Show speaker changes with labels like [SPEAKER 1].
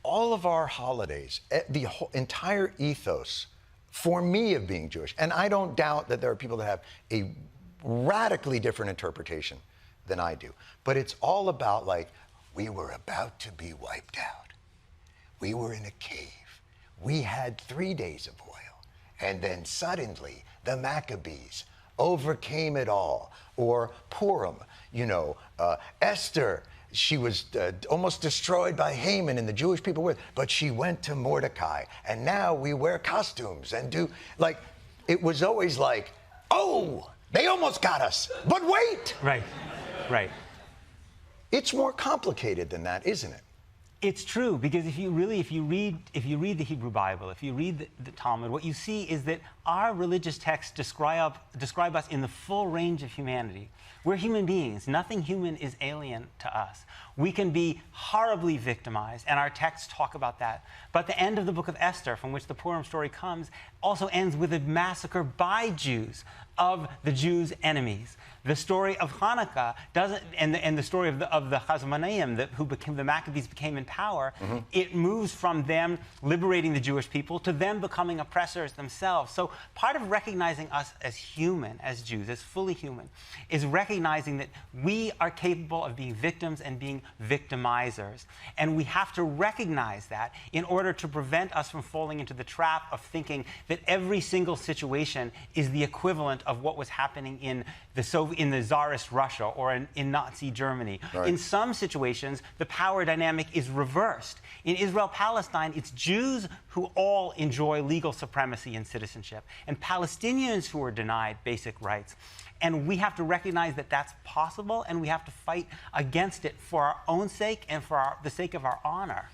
[SPEAKER 1] all of our holidays, the whole entire ethos, for me, of being Jewish, and I don't doubt that there are people that have a radically different interpretation than I do, but it's all about, like, we were about to be wiped out. We were in a cave. We had 3 days of oil. And then suddenly, the Maccabees overcame it all. Or Purim, Esther, she was almost destroyed by Haman and the Jewish people with, but she went to Mordecai. And now we wear costumes and do, like, it was always like, oh, they almost got us, but wait.
[SPEAKER 2] Right, right.
[SPEAKER 1] It's more complicated than that, isn't it?
[SPEAKER 2] It's true, because if you read the Hebrew Bible, if you read the Talmud, what you see is that our religious texts describe us in the full range of humanity. We're human beings. Nothing human is alien to us. We can be horribly victimized, and our texts talk about that. But the end of the book of Esther, from which the Purim story comes, also ends with a massacre by Jews of the Jews' enemies. The story of Hanukkah doesn't, and the story of the Chazmonaim, the Maccabees became in power. Mm-hmm. It moves from them liberating the Jewish people to them becoming oppressors themselves. So part of recognizing us as human, as Jews, as fully human, is recognizing that we are capable of being victims and being victimizers. And we have to recognize that in order to prevent us from falling into the trap of thinking that every single situation is the equivalent of what was happening in the Tsarist Russia or in Nazi Germany. Right. In some situations, the power dynamic is reversed. In Israel-Palestine, it's Jews who all enjoy legal supremacy and citizenship, and Palestinians who are denied basic rights. And we have to recognize that that's possible, and we have to fight against it for our own sake and for the sake of our honor.